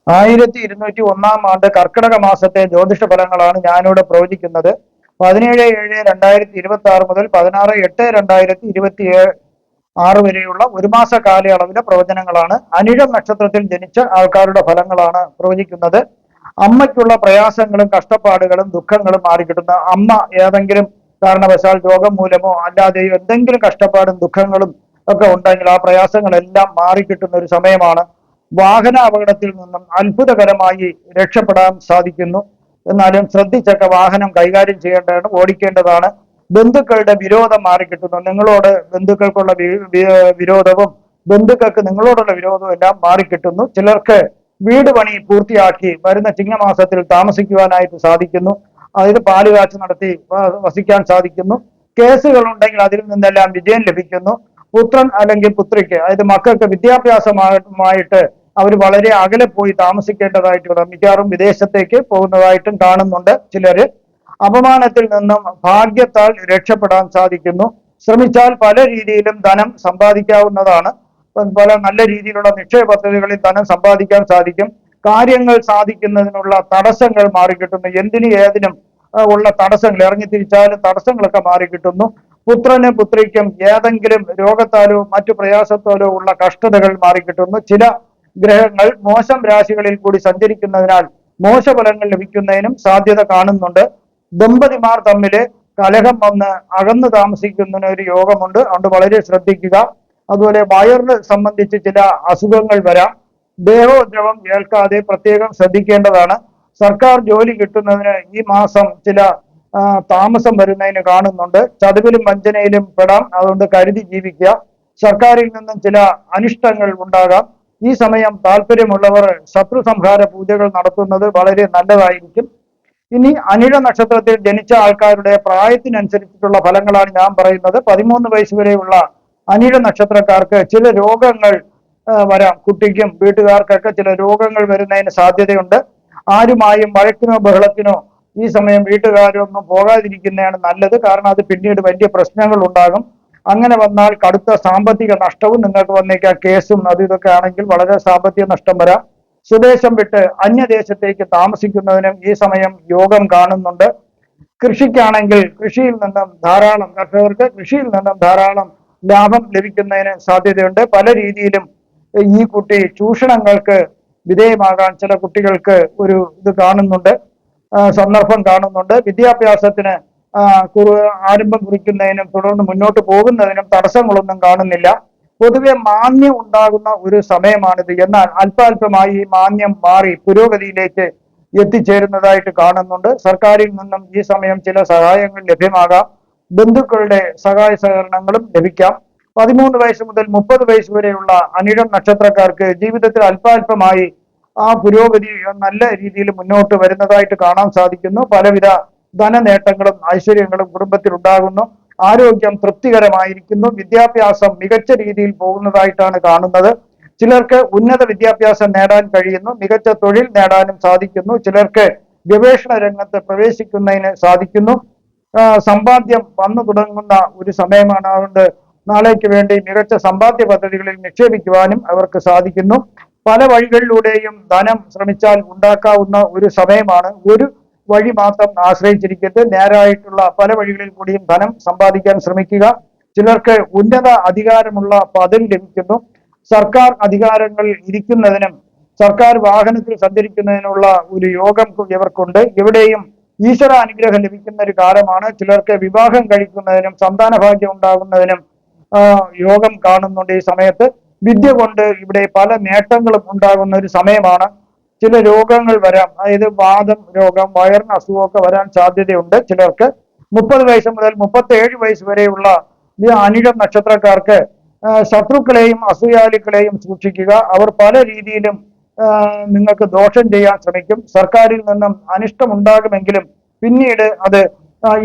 1201 കർക്കിടക മാസത്തെ ജ്യോതിഷ ഫലങ്ങളാണ് ഞാനിവിടെ പ്രവചിക്കുന്നത്. 17/7/2026 മുതൽ 16/8/2026 വരെയുള്ള ഒരു മാസ കാലയളവിലെ പ്രവചനങ്ങളാണ്. അനിഴം നക്ഷത്രത്തിൽ ജനിച്ച ആൾക്കാരുടെ ഫലങ്ങളാണ് പ്രവചിക്കുന്നത്. അമ്മയ്ക്കുള്ള പ്രയാസങ്ങളും കഷ്ടപ്പാടുകളും ദുഃഖങ്ങളും മാറിക്കിട്ടുന്ന, അമ്മ ഏതെങ്കിലും കാരണവശാൽ രോഗം മൂലമോ അല്ലാതെയോ എന്തെങ്കിലും കഷ്ടപ്പാടും ദുഃഖങ്ങളും ഒക്കെ ഉണ്ടെങ്കിൽ ആ പ്രയാസങ്ങളെല്ലാം മാറിക്കിട്ടുന്ന ഒരു സമയമാണ്. വാഹന അപകടത്തിൽ നിന്നും അത്ഭുതകരമായി രക്ഷപ്പെടാൻ സാധിക്കുന്നു. എന്നാലും ശ്രദ്ധിച്ചൊക്കെ വാഹനം കൈകാര്യം ചെയ്യേണ്ടതാണ്, ഓടിക്കേണ്ടതാണ്. ബന്ധുക്കളുടെ വിരോധം മാറിക്കിട്ടുന്നു. നിങ്ങളോട് ബന്ധുക്കൾക്കുള്ള വിരോധവും ബന്ധുക്കൾക്ക് നിങ്ങളോടുള്ള വിരോധവും എല്ലാം മാറിക്കിട്ടുന്നു. ചിലർക്ക് വീട് പണി പൂർത്തിയാക്കി വരുന്ന ചിങ്ങമാസത്തിൽ താമസിക്കുവാനായിട്ട് സാധിക്കുന്നു. അതായത് പാല് കാച്ച് നടത്തി വസിക്കാൻ സാധിക്കുന്നു. കേസുകൾ ഉണ്ടെങ്കിൽ അതിൽ നിന്നെല്ലാം വിജയം ലഭിക്കുന്നു. പുത്രൻ അല്ലെങ്കിൽ പുത്രിക്ക്, അതായത് മക്കൾക്ക് വിദ്യാഭ്യാസമായിട്ട് അവർ വളരെ അകലെ പോയി താമസിക്കേണ്ടതായിട്ടുള്ള, മിക്കവാറും വിദേശത്തേക്ക് പോകുന്നതായിട്ടും കാണുന്നുണ്ട്. ചിലര് അപമാനത്തിൽ നിന്നും ഭാഗ്യത്താൽ രക്ഷപ്പെടാൻ സാധിക്കുന്നു. ശ്രമിച്ചാൽ പല രീതിയിലും ധനം സമ്പാദിക്കാവുന്നതാണ്. പല നല്ല രീതിയിലുള്ള നിക്ഷേപ പദ്ധതികളിൽ ധനം സമ്പാദിക്കാൻ സാധിക്കും. കാര്യങ്ങൾ സാധിക്കുന്നതിനുള്ള തടസ്സങ്ങൾ മാറിക്കിട്ടുന്നു. എന്തിനും ഏതിനും ഉള്ള തടസ്സങ്ങൾ, ഇറങ്ങിത്തിരിച്ചാലും തടസ്സങ്ങളൊക്കെ മാറിക്കിട്ടുന്നു. പുത്രനും പുത്രിക്കും ഏതെങ്കിലും രോഗത്താലോ മറ്റു പ്രയാസത്താലോ ഉള്ള കഷ്ടതകൾ മാറിക്കിട്ടുന്നു. ചില ഗ്രഹങ്ങൾ മോശം രാശികളിൽ കൂടി സഞ്ചരിക്കുന്നതിനാൽ മോശഫലങ്ങൾ ലഭിക്കുന്നതിനും സാധ്യത കാണുന്നുണ്ട്. ദമ്പതിമാർ തമ്മില് കലഹം വന്ന് അകന്നു താമസിക്കുന്നതിന് ഒരു യോഗമുണ്ട്. അതുകൊണ്ട് വളരെ ശ്രദ്ധിക്കുക. അതുപോലെ വയറിന് സംബന്ധിച്ച് ചില അസുഖങ്ങൾ വരാം. ദേഹോദ്രവം ഏൽക്കാതെ പ്രത്യേകം ശ്രദ്ധിക്കേണ്ടതാണ്. സർക്കാർ ജോലി കിട്ടുന്നതിന് ഈ മാസം ചില താമസം വരുന്നതിന് കാണുന്നുണ്ട്. ചതിവിലും വഞ്ചനയിലും പെടാം. അതുകൊണ്ട് കരുതി ജീവിക്കുക. സർക്കാരിൽ നിന്നും ചില അനിഷ്ടങ്ങൾ ഉണ്ടാകാം. ഈ സമയം താല്പര്യമുള്ളവർ ശത്രു സംഹാര പൂജകൾ നടത്തുന്നത് വളരെ നല്ലതായിരിക്കും. ഇനി അനിഴ നക്ഷത്രത്തിൽ ജനിച്ച ആൾക്കാരുടെ പ്രായത്തിനനുസരിച്ചിട്ടുള്ള ഫലങ്ങളാണ് ഞാൻ പറയുന്നത്. 13 വയസ്സ് വരെയുള്ള അനിഴ നക്ഷത്രക്കാർക്ക് ചില രോഗങ്ങൾ വരാം. കുട്ടിക്കും വീട്ടുകാർക്കൊക്കെ ചില രോഗങ്ങൾ വരുന്നതിന് സാധ്യതയുണ്ട്. ആരുമായും വഴക്കിനോ ബഹളത്തിനോ ഈ സമയം വീട്ടുകാരൊന്നും പോകാതിരിക്കുന്നതാണ് നല്ലത്. കാരണം അത് പിന്നീട് വലിയ പ്രശ്നങ്ങൾ ഉണ്ടാകും. അങ്ങനെ വന്നാൽ കടുത്ത സാമ്പത്തിക നഷ്ടവും നിങ്ങൾക്ക് വന്നേക്കാം. കേസും അത് ഇതൊക്കെ ആണെങ്കിൽ വളരെ സാമ്പത്തിക നഷ്ടം വരാം. സ്വദേശം വിട്ട് അന്യദേശത്തേക്ക് താമസിക്കുന്നതിനും ഈ സമയം യോഗം കാണുന്നുണ്ട്. കൃഷിക്കാണെങ്കിൽ കൃഷിയിൽ നിന്നും ധാരാളം കർഷകർക്ക് കൃഷിയിൽ നിന്നും ധാരാളം ലാഭം ലഭിക്കുന്നതിന് സാധ്യതയുണ്ട്. പല രീതിയിലും ഈ കുട്ടി ചൂഷണങ്ങൾക്ക് വിധേയമാകാൻ ചില കുട്ടികൾക്ക് ഒരു ഇത് കാണുന്നുണ്ട്, സന്ദർഭം കാണുന്നുണ്ട്. വിദ്യാഭ്യാസത്തിന് ആരംഭം കുറിക്കുന്നതിനും തുടർന്ന് മുന്നോട്ട് പോകുന്നതിനും തടസ്സങ്ങളൊന്നും കാണുന്നില്ല. പൊതുവെ മാന്യം ഉണ്ടാകുന്ന ഒരു സമയമാണിത്. എന്നാൽ അല്പാൽപമായി ഈ മാന്യം മാറി പുരോഗതിയിലേക്ക് എത്തിച്ചേരുന്നതായിട്ട് കാണുന്നുണ്ട്. സർക്കാരിൽ നിന്നും ഈ സമയം ചില സഹായങ്ങൾ ലഭ്യമാകാം. ബന്ധുക്കളുടെ സഹായ സഹകരണങ്ങളും ലഭിക്കാം. 13 വയസ്സ് മുതൽ 30 വയസ്സ് വരെയുള്ള അനിഴം നക്ഷത്രക്കാർക്ക് ജീവിതത്തിൽ അല്പാൽപമായി ആ പുരോഗതി നല്ല രീതിയിൽ മുന്നോട്ട് വരുന്നതായിട്ട് കാണാൻ സാധിക്കുന്നു. പലവിധ ധനനേട്ടങ്ങളും ഐശ്വര്യങ്ങളും കുടുംബത്തിൽ ഉണ്ടാകുന്നു. ആരോഗ്യം തൃപ്തികരമായിരിക്കുന്നു. വിദ്യാഭ്യാസം മികച്ച രീതിയിൽ പോകുന്നതായിട്ടാണ് കാണുന്നത്. ചിലർക്ക് ഉന്നത വിദ്യാഭ്യാസം നേടാൻ കഴിയുന്നു. മികച്ച തൊഴിൽ നേടാനും സാധിക്കുന്നു. ചിലർക്ക് ഗവേഷണ രംഗത്ത് പ്രവേശിക്കുന്നതിന് സാധിക്കുന്നു. സമ്പാദ്യം വന്നു തുടങ്ങുന്ന ഒരു സമയമാണ്. അതുകൊണ്ട് നാളേക്ക് വേണ്ടി മികച്ച സമ്പാദ്യ പദ്ധതികളിൽ നിക്ഷേപിക്കുവാനും അവർക്ക് സാധിക്കുന്നു. പല വഴികളിലൂടെയും ധനം ശ്രമിച്ചാൽ ഉണ്ടാക്കാവുന്ന ഒരു സമയമാണ്. ഒരു വഴി മാത്രം ആശ്രയിച്ചിരിക്കരുത്. നേരായിട്ടുള്ള പല വഴികളിൽ കൂടിയും ധനം സമ്പാദിക്കാൻ ശ്രമിക്കുക. ചിലർക്ക് ഉന്നത അധികാരമുള്ള പദവി ലഭിക്കുന്നു. സർക്കാർ അധികാരങ്ങളിൽ ഇരിക്കുന്നതിനും സർക്കാർ വാഹനത്തിൽ സഞ്ചരിക്കുന്നതിനുള്ള ഒരു യോഗം ഇവർക്കുണ്ട്. എവിടെയും ഈശ്വര അനുഗ്രഹം ലഭിക്കുന്ന ഒരു കാലമാണ്. ചിലർക്ക് വിവാഹം കഴിക്കുന്നതിനും സന്താന ഭാഗ്യം ഉണ്ടാകുന്നതിനും യോഗം കാണുന്നുണ്ട്. ഈ സമയത്ത് വിദ്യ കൊണ്ട് ഇവിടെ പല നേട്ടങ്ങളും ഉണ്ടാകുന്ന ഒരു സമയമാണ്. ചില രോഗങ്ങൾ വരാം. അതായത് വാദം രോഗം, വയറിന് അസുഖമൊക്കെ വരാൻ സാധ്യതയുണ്ട്. ചിലർക്ക് 30 വയസ്സ് മുതൽ 37 വയസ്സ് വരെയുള്ള ഈ അനിഴം നക്ഷത്രക്കാർക്ക് ശത്രുക്കളെയും അസൂയാലുക്കളെയും സൂക്ഷിക്കുക. അവർ പല രീതിയിലും നിങ്ങൾക്ക് ദോഷം ചെയ്യാൻ ശ്രമിക്കും. സർക്കാരിൽ നിന്നും അനിഷ്ടം ഉണ്ടാകുമെങ്കിലും പിന്നീട് അത്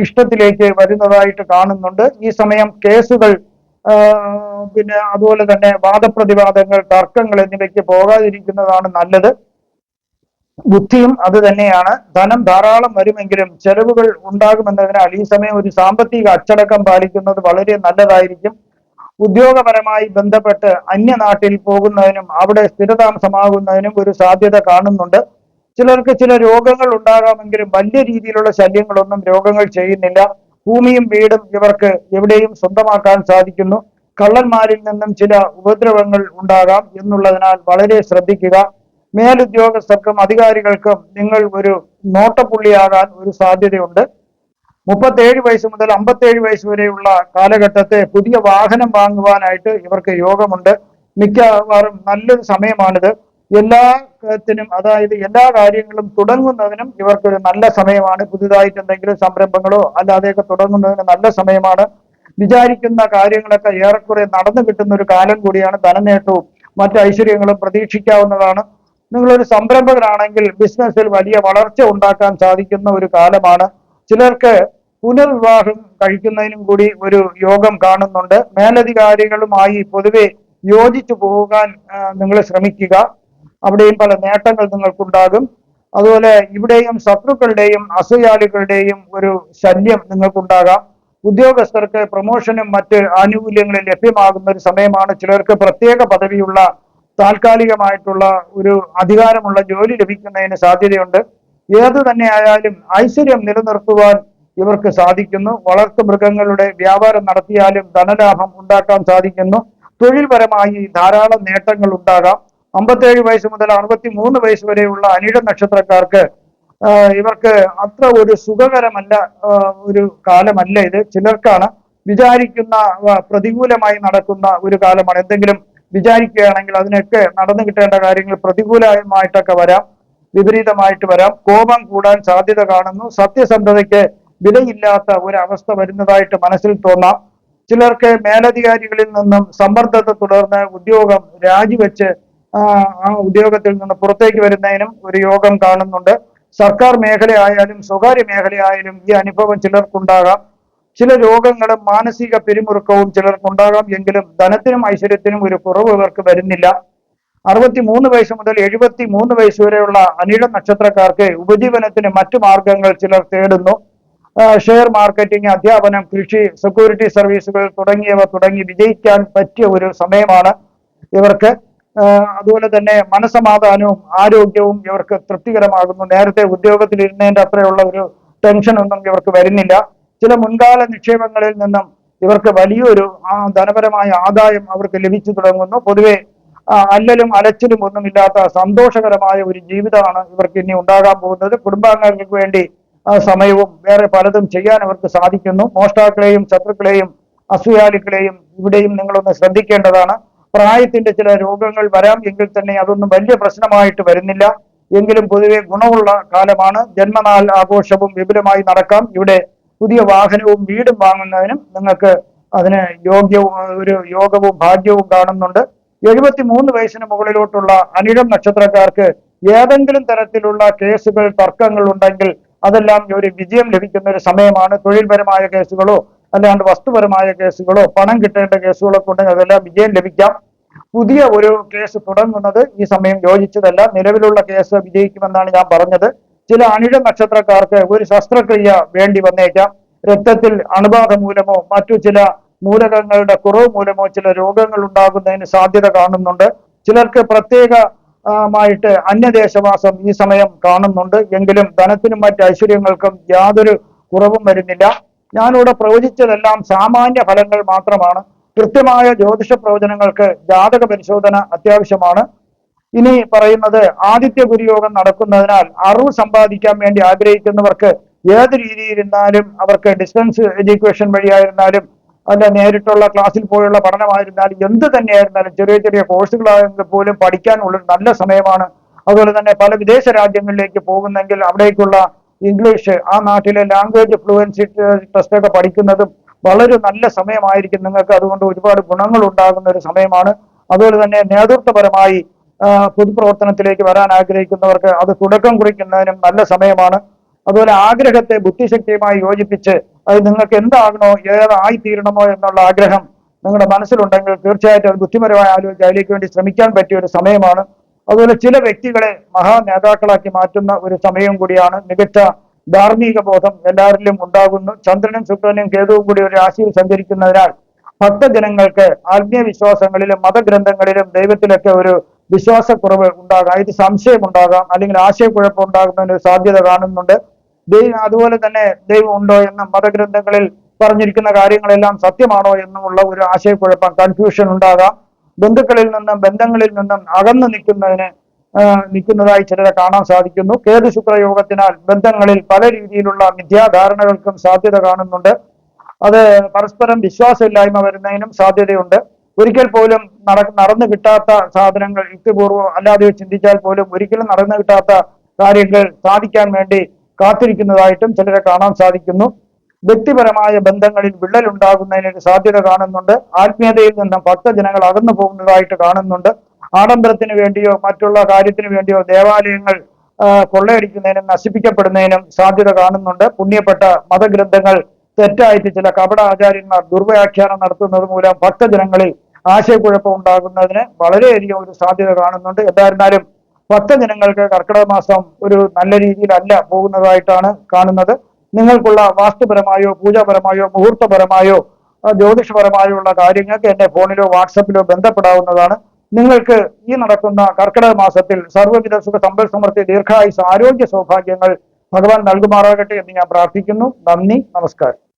ഇഷ്ടത്തിലേക്ക് വരുന്നതായിട്ട് കാണുന്നുണ്ട്. ഈ സമയം കേസുകൾ, പിന്നെ അതുപോലെ തന്നെ വാദപ്രതിവാദങ്ങൾ, തർക്കങ്ങൾ എന്നിവയ്ക്ക് പോകാതിരിക്കുന്നതാണ് നല്ലത്. ബുദ്ധിയും അത് തന്നെയാണ്. ധനം ധാരാളം വരുമെങ്കിലും ചെലവുകൾ ഉണ്ടാകുമെന്നതിനാൽ ഈ സമയം ഒരു സാമ്പത്തിക അച്ചടക്കം പാലിക്കുന്നത് വളരെ നല്ലതായിരിക്കും. ഉദ്യോഗപരമായി ബന്ധപ്പെട്ട് അന്യനാട്ടിൽ പോകുന്നതിനും അവിടെ സ്ഥിരതാമസമാകുന്നതിനും ഒരു സാധ്യത കാണുന്നുണ്ട്. ചിലർക്ക് ചില രോഗങ്ങൾ ഉണ്ടാകാമെങ്കിലും വലിയ രീതിയിലുള്ള ശല്യങ്ങളൊന്നും രോഗങ്ങൾ ചെയ്യുന്നില്ല. ഭൂമിയും വീടും ഇവർക്ക് എവിടെയും സ്വന്തമാക്കാൻ സാധിക്കുന്നു. കള്ളന്മാരിൽ നിന്നും ചില ഉപദ്രവങ്ങൾ ഉണ്ടാകാം എന്നുള്ളതിനാൽ വളരെ ശ്രദ്ധിക്കുക. മേലുദ്യോഗസ്ഥർക്കും അധികാരികൾക്കും നിങ്ങൾ ഒരു നോട്ടപ്പുള്ളിയാകാൻ ഒരു സാധ്യതയുണ്ട്. 37 വയസ്സ് മുതൽ 57 വയസ്സ് വരെയുള്ള കാലഘട്ടത്തെ പുതിയ വാഹനം വാങ്ങുവാനായിട്ട് ഇവർക്ക് യോഗമുണ്ട്. മിക്കവാറും നല്ലൊരു സമയമാണിത്. എല്ലാത്തിനും, അതായത് എല്ലാ കാര്യങ്ങളും തുടങ്ങുന്നതിനും ഇവർക്കൊരു നല്ല സമയമാണ്. പുതുതായിട്ട് എന്തെങ്കിലും സംരംഭങ്ങളോ അല്ലാതെയൊക്കെ തുടങ്ങുന്നതിന് നല്ല സമയമാണ്. വിചാരിക്കുന്ന കാര്യങ്ങളൊക്കെ ഏറെക്കുറെ നടന്നു കിട്ടുന്ന ഒരു കാലം കൂടിയാണ്. ധനനേട്ടവും മറ്റ് ഐശ്വര്യങ്ങളും പ്രതീക്ഷിക്കാവുന്നതാണ്. നിങ്ങളൊരു സംരംഭകരാണെങ്കിൽ ബിസിനസ്സിൽ വലിയ വളർച്ച ഉണ്ടാക്കാൻ സാധിക്കുന്ന ഒരു കാലമാണ്. ചിലർക്ക് പുനർവിവാഹം കഴിക്കുന്നതിനും കൂടി ഒരു യോഗം കാണുന്നുണ്ട്. മേലധികാരികളുമായി പൊതുവെ യോജിച്ചു പോകാൻ നിങ്ങൾ ശ്രമിക്കുക. അവിടെയും പല നേട്ടങ്ങൾ നിങ്ങൾക്കുണ്ടാകും. അതുപോലെ ഇവിടെയും ശത്രുക്കളുടെയും അസൂയാലുക്കളുടെയും ഒരു ശല്യം നിങ്ങൾക്കുണ്ടാകാം. ഉദ്യോഗസ്ഥർക്ക് പ്രൊമോഷനും മറ്റ് ആനുകൂല്യങ്ങളും ലഭ്യമാകുന്ന ഒരു സമയമാണ്. ചിലർക്ക് പ്രത്യേക പദവിയുള്ള താൽക്കാലികമായിട്ടുള്ള ഒരു അധികാരമുള്ള ജോലി ലഭിക്കുന്നതിന് സാധ്യതയുണ്ട്. ഏതു തന്നെ ആയാലും ഐശ്വര്യം നിലനിർത്തുവാൻ ഇവർക്ക് സാധിക്കുന്നു. വളർത്തു മൃഗങ്ങളുടെ വ്യാപാരം നടത്തിയാലും ധനലാഭം ഉണ്ടാക്കാൻ സാധിക്കുന്നു. തൊഴിൽപരമായി ധാരാളം നേട്ടങ്ങൾ ഉണ്ടാകാം. 57 വയസ്സ് മുതൽ 63 വയസ്സ് വരെയുള്ള അനിഴ നക്ഷത്രക്കാർക്ക് ഇവർക്ക് അത്ര ഒരു സുഖകരമല്ല, ഒരു കാലമല്ല ഇത്. ചിലർക്കാണ് വിചാരിക്കുന്ന പ്രതികൂലമായി നടക്കുന്ന ഒരു കാലമാണ്. എന്തെങ്കിലും വിചാരിക്കുകയാണെങ്കിൽ അതിനൊക്കെ നടന്നു കിട്ടേണ്ട കാര്യങ്ങൾ പ്രതികൂലമായിട്ടൊക്കെ വരാം, വിപരീതമായിട്ട് വരാം. കോപം കൂടാൻ സാധ്യത കാണുന്നു. സത്യസന്ധതയ്ക്ക് വിലയില്ലാത്ത ഒരു അവസ്ഥ വരുന്നതായിട്ട് മനസ്സിൽ തോന്നാം. ചിലർക്ക് മേലധികാരികളിൽ നിന്നും സമ്മർദ്ദത്തെ തുടർന്ന് ഉദ്യോഗം രാജിവെച്ച് ആ ഉദ്യോഗത്തിൽ നിന്ന് പുറത്തേക്ക് വരുന്നതിനും ഒരു യോഗം കാണുന്നുണ്ട്. സർക്കാർ മേഖലയായാലും സ്വകാര്യ മേഖലയായാലും ഈ അനുഭവം ചിലർക്കുണ്ടാകാം. ചില രോഗങ്ങളും മാനസിക പിരിമുറുക്കവും ചിലർക്കുണ്ടാകാം. എങ്കിലും ധനത്തിനും ഐശ്വര്യത്തിനും ഒരു കുറവ് ഇവർക്ക് വരുന്നില്ല. 63 വയസ്സ് മുതൽ 73 വയസ്സ് വരെയുള്ള അനിഴ നക്ഷത്രക്കാർക്ക് ഉപജീവനത്തിന് മറ്റു മാർഗങ്ങൾ ചിലർ തേടുന്നു. ഷെയർ മാർക്കറ്റിംഗ്, അധ്യാപനം, കൃഷി, സെക്യൂരിറ്റി സർവീസുകൾ തുടങ്ങിയവ തുടങ്ങി വിജയിക്കാൻ പറ്റിയ ഒരു സമയമാണ് ഇവർക്ക്. അതുപോലെ തന്നെ മനസമാധാനവും ആരോഗ്യവും ഇവർക്ക് തൃപ്തികരമാകുന്നു. നേരത്തെ ഉദ്യോഗത്തിൽ ഇരുന്നതിന്റെ അത്രയുള്ള ഒരു ടെൻഷൻ ഒന്നും ഇവർക്ക് വരുന്നില്ല. ചില മുൻകാല നിക്ഷേപങ്ങളിൽ നിന്നും ഇവർക്ക് വലിയൊരു ധനപരമായ ആദായം അവർക്ക് ലഭിച്ചു തുടങ്ങുന്നു. പൊതുവെ അല്ലലും അലച്ചിലും ഒന്നുമില്ലാത്ത സന്തോഷകരമായ ഒരു ജീവിതമാണ് ഇവർക്ക് ഇനി ഉണ്ടാകാൻ പോകുന്നത്. കുടുംബാംഗങ്ങൾക്ക് വേണ്ടി സമയവും വേറെ പലതും ചെയ്യാൻ അവർക്ക് സാധിക്കുന്നു. മോഷ്ടാക്കളെയും ശത്രുക്കളെയും അസൂയാലുക്കളെയും ഇവിടെയും നിങ്ങളൊന്ന് ശ്രദ്ധിക്കേണ്ടതാണ്. പ്രായത്തിന്റെ ചില രോഗങ്ങൾ വരാം, എങ്കിൽ തന്നെ അതൊന്നും വലിയ പ്രശ്നമായിട്ട് വരുന്നില്ല. എങ്കിലും പൊതുവെ ഗുണമുള്ള കാലമാണ്. ജന്മനാൾ ആഘോഷവും വിപുലമായി നടക്കാം. ഇവിടെ പുതിയ വാഹനവും വീടും വാങ്ങുന്നതിനും നിങ്ങൾക്ക് അതിന് ഒരു യോഗവും ഭാഗ്യവും കാണുന്നുണ്ട്. 73 വയസ്സിന് മുകളിലോട്ടുള്ള അനിഴം നക്ഷത്രക്കാർക്ക് ഏതെങ്കിലും തരത്തിലുള്ള കേസുകൾ, തർക്കങ്ങൾ ഉണ്ടെങ്കിൽ അതെല്ലാം ഒരു വിജയം ലഭിക്കുന്ന ഒരു സമയമാണ്. തൊഴിൽപരമായ കേസുകളോ അല്ലാണ്ട് വസ്തുപരമായ കേസുകളോ പണം കിട്ടേണ്ട കേസുകളൊക്കെ ഉണ്ടെങ്കിൽ അതെല്ലാം വിജയം ലഭിക്കാം. പുതിയ ഒരു കേസ് തുടങ്ങുന്നത് ഈ സമയം യോജിച്ചതല്ല. നിലവിലുള്ള കേസ് വിജയിക്കുമെന്നാണ് ഞാൻ പറഞ്ഞത്. ചില അനിഴ നക്ഷത്രക്കാർക്ക് ഒരു ശസ്ത്രക്രിയ വേണ്ടി വന്നേക്കാം. രക്തത്തിൽ അണുബാധ മൂലമോ മറ്റു ചില മൂലകങ്ങളുടെ കുറവ് മൂലമോ ചില രോഗങ്ങൾ ഉണ്ടാകുന്നതിന് സാധ്യത കാണുന്നുണ്ട്. ചിലർക്ക് പ്രത്യേകമായിട്ട് അന്യദേശവാസം ഈ സമയം കാണുന്നുണ്ട്. എങ്കിലും ധനത്തിനും മറ്റ് ഐശ്വര്യങ്ങൾക്കും യാതൊരു കുറവും വരുന്നില്ല. ഞാനിവിടെ പ്രവചിച്ചതെല്ലാം സാമാന്യ ഫലങ്ങൾ മാത്രമാണ്. കൃത്യമായ ജ്യോതിഷ പ്രവചനങ്ങൾക്ക് ജാതക പരിശോധന അത്യാവശ്യമാണ്. ഇനി പറയുന്നത് ആദിത്യ ഗുരുയോഗം നടക്കുന്നതിനാൽ അറിവ് സമ്പാദിക്കാൻ വേണ്ടി ആഗ്രഹിക്കുന്നവർക്ക് ഏത് രീതിയിലിരുന്നാലും അവർക്ക് ഡിസ്റ്റൻസ് എഡ്യൂക്കേഷൻ വഴിയായിരുന്നാലും അല്ല നേരിട്ടുള്ള ക്ലാസ്സിൽ പോയുള്ള പഠനമായിരുന്നാലും എന്ത് തന്നെയായിരുന്നാലും ചെറിയ ചെറിയ കോഴ്സുകളായെങ്കിൽ പോലും പഠിക്കാനുള്ള നല്ല സമയമാണ്. അതുപോലെ തന്നെ പല വിദേശ രാജ്യങ്ങളിലേക്ക് പോകുന്നെങ്കിൽ അവിടേക്കുള്ള ഇംഗ്ലീഷ്, ആ നാട്ടിലെ ലാംഗ്വേജ് ഫ്ലുവൻസി ടെസ്റ്റ് ഒക്കെ പഠിക്കുന്നതും വളരെ നല്ല സമയമായിരിക്കും നിങ്ങൾക്ക്. അതുകൊണ്ട് ഒരുപാട് ഗുണങ്ങൾ ഉണ്ടാകുന്ന ഒരു സമയമാണ്. അതുപോലെ തന്നെ നേതൃത്വപരമായി പൊതുപ്രവർത്തനത്തിലേക്ക് വരാൻ ആഗ്രഹിക്കുന്നവർക്ക് അത് തുടക്കം കുറിക്കുന്നതിനും നല്ല സമയമാണ്. അതുപോലെ ആഗ്രഹത്തെ ബുദ്ധിശക്തിയുമായി യോജിപ്പിച്ച് അത് നിങ്ങൾക്ക് എന്താകണോ, ഏതായിത്തീരണമോ എന്നുള്ള ആഗ്രഹം നിങ്ങളുടെ മനസ്സിലുണ്ടെങ്കിൽ തീർച്ചയായിട്ടും അത് ബുദ്ധിപരമായി ആലോചിച്ച് അതിലേക്ക് വേണ്ടി ശ്രമിക്കാൻ പറ്റിയ ഒരു സമയമാണ്. അതുപോലെ ചില വ്യക്തികളെ മഹാ നേതാക്കളാക്കി മാറ്റുന്ന ഒരു സമയം കൂടിയാണ്. മികച്ച ധാർമ്മിക ബോധം എല്ലാവരിലും ഉണ്ടാകുന്നു. ചന്ദ്രനും ശുക്രനും കേതുവും കൂടി ഒരു രാശിയിൽ സഞ്ചരിക്കുന്നതിനാൽ ഭക്തജനങ്ങൾക്ക് ആത്മീയ വിശ്വാസങ്ങളിലും മതഗ്രന്ഥങ്ങളിലും ദൈവത്തിലൊക്കെ ഒരു വിശ്വാസക്കുറവ് ഉണ്ടാകാം, ഇത് സംശയം ഉണ്ടാകാം, അല്ലെങ്കിൽ ആശയക്കുഴപ്പം ഉണ്ടാകുന്നതിന് സാധ്യത കാണുന്നുണ്ട്. അതുപോലെ തന്നെ ദൈവം ഉണ്ടോ എന്നും മതഗ്രന്ഥങ്ങളിൽ പറഞ്ഞിരിക്കുന്ന കാര്യങ്ങളെല്ലാം സത്യമാണോ എന്നുമുള്ള ഒരു ആശയക്കുഴപ്പം, കൺഫ്യൂഷൻ ഉണ്ടാകാം. ബന്ധുക്കളിൽ നിന്നും ബന്ധങ്ങളിൽ നിന്നും അകന്നു നിൽക്കുന്നതായി ചിലരെ കാണാൻ സാധിക്കുന്നു. കേതു ശുക്ര യോഗത്തിനാൽ ബന്ധങ്ങളിൽ പല രീതിയിലുള്ള മിഥ്യാധാരണകൾക്കും സാധ്യത കാണുന്നുണ്ട്. അത് പരസ്പരം വിശ്വാസമില്ലായ്മ വരുന്നതിനും സാധ്യതയുണ്ട്. ഒരിക്കൽ പോലും നടന്നു കിട്ടാത്ത സാധനങ്ങൾ യുക്തിപൂർവ്വം അല്ലാതെ ചിന്തിച്ചാൽ പോലും ഒരിക്കലും നടന്നു കിട്ടാത്ത കാര്യങ്ങൾ സാധിക്കാൻ വേണ്ടി കാത്തിരിക്കുന്നതായിട്ടും ചിലരെ കാണാൻ സാധിക്കുന്നു. വ്യക്തിപരമായ ബന്ധങ്ങളിൽ വിള്ളൽ ഉണ്ടാകുന്നതിന് സാധ്യത കാണുന്നുണ്ട്. ആത്മീയതയിൽ നിന്നും ഭക്തജനങ്ങൾ അകന്നു പോകുന്നതായിട്ട് കാണുന്നുണ്ട്. ആഡംബരത്തിന് വേണ്ടിയോ മറ്റുള്ള കാര്യത്തിന് വേണ്ടിയോ ദേവാലയങ്ങൾ കൊള്ളയടിക്കുന്നതിനും നശിപ്പിക്കപ്പെടുന്നതിനും സാധ്യത കാണുന്നുണ്ട്. പുണ്യപ്പെട്ട മതഗ്രന്ഥങ്ങൾ തെറ്റായിട്ട് ചില കപട ആചാര്യന്മാർ ദുർവ്യാഖ്യാനം നടത്തുന്നത് മൂലം ഭക്തജനങ്ങളിൽ ആശയക്കുഴപ്പം ഉണ്ടാകുന്നതിന് വളരെയധികം ഒരു സാധ്യത കാണുന്നുണ്ട്. എന്തായിരുന്നാലും ഭക്തജനങ്ങൾക്ക് കർക്കിടക മാസം ഒരു നല്ല രീതിയിലല്ല പോകുന്നതായിട്ടാണ് കാണുന്നത്. നിങ്ങൾക്കുള്ള വാസ്തുപരമായോ പൂജാപരമായോ മുഹൂർത്തപരമായോ ജ്യോതിഷപരമായോ ഉള്ള കാര്യങ്ങൾക്ക് എന്നെ ഫോണിലോ വാട്സപ്പിലോ ബന്ധപ്പെടാവുന്നതാണ്. നിങ്ങൾക്ക് ഈ നടക്കുന്ന കർക്കിടക മാസത്തിൽ സർവ്വവിധ സുഖ സമ്പൽ സമൃദ്ധി ദീർഘായുസ് ആരോഗ്യ സൗഭാഗ്യങ്ങൾ ഭഗവാൻ നൽകുമാറാകട്ടെ എന്ന് ഞാൻ പ്രാർത്ഥിക്കുന്നു. നന്ദി, നമസ്കാരം.